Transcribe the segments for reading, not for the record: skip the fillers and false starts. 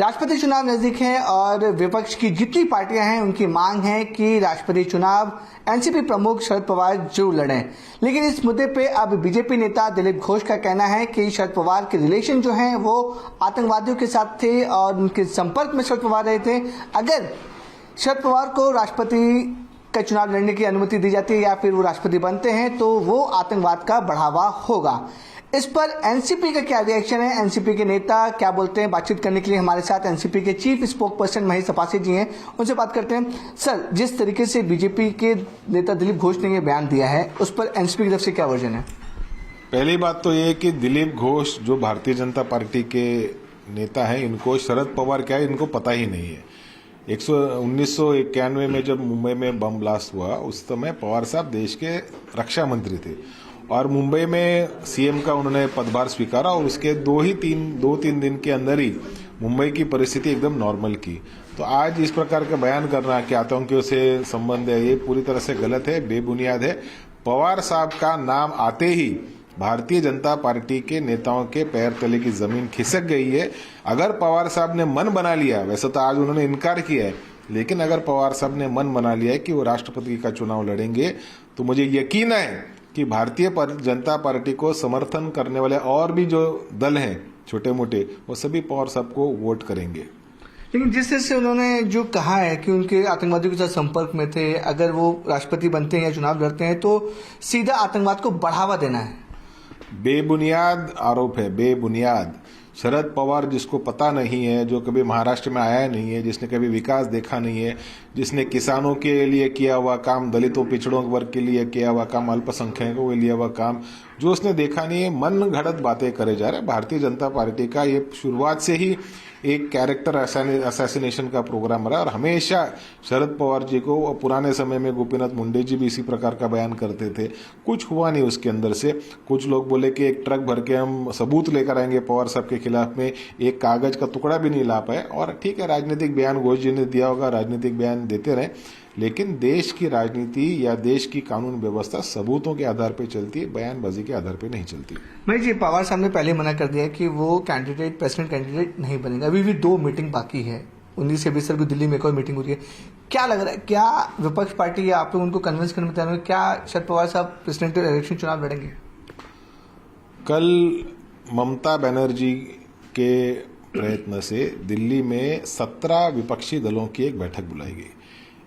राष्ट्रपति चुनाव नजदीक है और विपक्ष की जितनी पार्टियां हैं उनकी मांग है कि राष्ट्रपति चुनाव एनसीपी प्रमुख शरद पवार जरूर लड़ें। लेकिन इस मुद्दे पे अब बीजेपी नेता दिलीप घोष का कहना है कि शरद पवार के रिलेशन जो हैं वो आतंकवादियों के साथ थे और उनके संपर्क में शरद पवार रहे थे। अगर शरद पवार को राष्ट्रपति का चुनाव लड़ने की अनुमति दी जाती है या फिर वो राष्ट्रपति बनते हैं तो वो आतंकवाद का बढ़ावा होगा। इस पर एनसीपी का क्या रिएक्शन है, एनसीपी के नेता क्या बोलते हैं, बातचीत करने के लिए हमारे साथ एनसीपी के चीफ स्पोक पर्सन महेश सपासी जी हैं, उनसे बात करते हैं। सर, जिस तरीके से बीजेपी के नेता दिलीप घोष ने ये बयान दिया है उस पर एनसीपी की तरफ से क्या वर्जन है? पहली बात तो ये कि दिलीप घोष जो भारतीय जनता पार्टी के नेता हैं, इनको शरद पवार क्या है इनको पता ही नहीं है। 1991 में जब मुंबई में बम ब्लास्ट हुआ उस समय पवार साहब देश के रक्षा मंत्री थे और मुंबई में सीएम का उन्होंने पदभार स्वीकारा और उसके दो तीन दिन के अंदर ही मुंबई की परिस्थिति एकदम नॉर्मल की। तो आज इस प्रकार का बयान करना कि आतंकियों से संबंध है, ये पूरी तरह से गलत है, बेबुनियाद है। पवार साहब का नाम आते ही भारतीय जनता पार्टी के नेताओं के पैर तले की जमीन खिसक गई है। अगर पवार साहब ने मन बना लिया, वैसे तो आज उन्होंने इनकार किया है, लेकिन अगर पवार साहब ने मन बना लिया है कि वो राष्ट्रपति का चुनाव लड़ेंगे तो मुझे यकीन है कि भारतीय जनता पार्टी को समर्थन करने वाले और भी जो दल हैं छोटे मोटे, वो सभी पवार साहब को वोट करेंगे। लेकिन जिस तरह से उन्होंने जो कहा है कि उनके आतंकवादियों के साथ संपर्क में थे, अगर वो राष्ट्रपति बनते हैं या चुनाव लड़ते हैं तो सीधा आतंकवाद को बढ़ावा देना है। बेबुनियाद आरोप है, बेबुनियाद। शरद पवार जिसको पता नहीं है, जो कभी महाराष्ट्र में आया नहीं है, जिसने कभी विकास देखा नहीं है, जिसने किसानों के लिए किया हुआ काम, दलितों पिछड़ों वर्ग के लिए किया हुआ काम, अल्पसंख्यकों के लिए हुआ काम जो उसने देखा नहीं है, मन घड़त बातें करे जा रहे हैं। भारतीय जनता पार्टी का ये शुरुआत से ही एक कैरेक्टर असैसिनेशन का प्रोग्राम रहा और हमेशा शरद पवार जी को पुराने समय में गोपीनाथ मुंडे जी भी इसी प्रकार का बयान करते थे। कुछ हुआ नहीं उसके अंदर से। कुछ लोग बोले कि एक ट्रक भर के हम सबूत लेकर आएंगे पवार साहब के खिलाफ में, एक कागज का टुकड़ा भी नहीं ला पाए। और ठीक है, राजनीतिक बयान घोष जी ने दिया होगा, राजनीतिक बयान देते रहे, लेकिन देश की राजनीति या देश की कानून व्यवस्था सबूतों के आधार पर चलती है, बयानबाजी के आधार पर नहीं चलती। भाई जी, पवार साहब ने पहले मना कर दिया कि वो प्रेसिडेंट कैंडिडेट नहीं बनेगा। अभी भी 2 मीटिंग बाकी है, 19 से 20 को दिल्ली में एक और मीटिंग हो रही है। क्या लग रहा है, क्या विपक्ष पार्टी या आप लोग उनको कन्विंस करने में तैयार हैं? क्या शरद पवार साहब प्रेसिडेंशियल इलेक्शन चुनाव लड़ेंगे? कल ममता बनर्जी के प्रयत्न से दिल्ली में 17 विपक्षी दलों की एक बैठक बुलाई गई।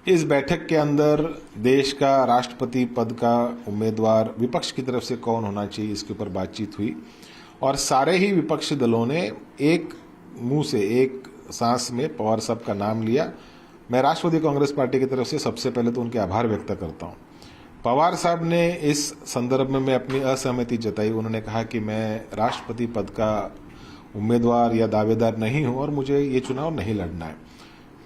इस बैठक के अंदर देश का राष्ट्रपति पद का उम्मीदवार विपक्ष की तरफ से कौन होना चाहिए, इसके ऊपर बातचीत हुई और सारे ही विपक्षी दलों ने एक मुंह से एक सांस में पवार साहब का नाम लिया। मैं राष्ट्रवादी कांग्रेस पार्टी की तरफ से सबसे पहले तो उनके आभार व्यक्त करता हूं। पवार साहब ने इस संदर्भ में अपनी असहमति जताई। उन्होंने कहा कि मैं राष्ट्रपति पद का उम्मीदवार या दावेदार नहीं हूं और मुझे ये चुनाव नहीं लड़ना है।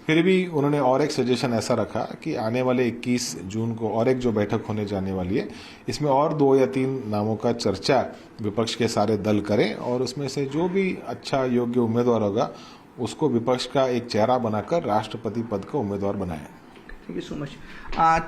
फिर भी उन्होंने और एक सजेशन ऐसा रखा कि आने वाले 21 जून को और एक जो बैठक होने जाने वाली है, इसमें और 2 या 3 नामों का चर्चा विपक्ष के सारे दल करें और उसमें से जो भी अच्छा योग्य उम्मीदवार होगा उसको विपक्ष का एक चेहरा बनाकर राष्ट्रपति पद का उम्मीदवार बनाएं। Thank you so much.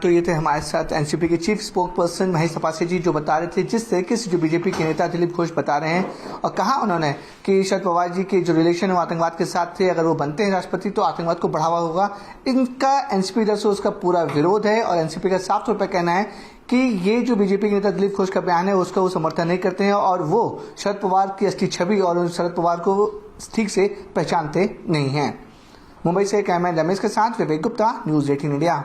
तो ये थे हमारे साथ एनसीपी के चीफ स्पोक पर्सन महेश सपासी जी, जो बता रहे थे जिस तरीके से जो बीजेपी के नेता दिलीप घोष बता रहे हैं और कहा उन्होंने कि शरद पवार जी के जो रिलेशन है वो आतंकवाद के साथ थे, अगर वो बनते हैं राष्ट्रपति तो आतंकवाद को बढ़ावा होगा। इनका एनसीपी तरफ से उसका पूरा विरोध है और एनसीपी का साफ तौर पर कहना है कि ये जो बीजेपी के नेता दिलीप घोष का बयान है उसका वो समर्थन नहीं करते हैं और वो शरद पवार की असली छवि और शरद पवार को ठीक से पहचानते नहीं हैं। मुंबई से कैमरामैन रमेश के साथ विवेक गुप्ता, न्यूज़ 18 इंडिया।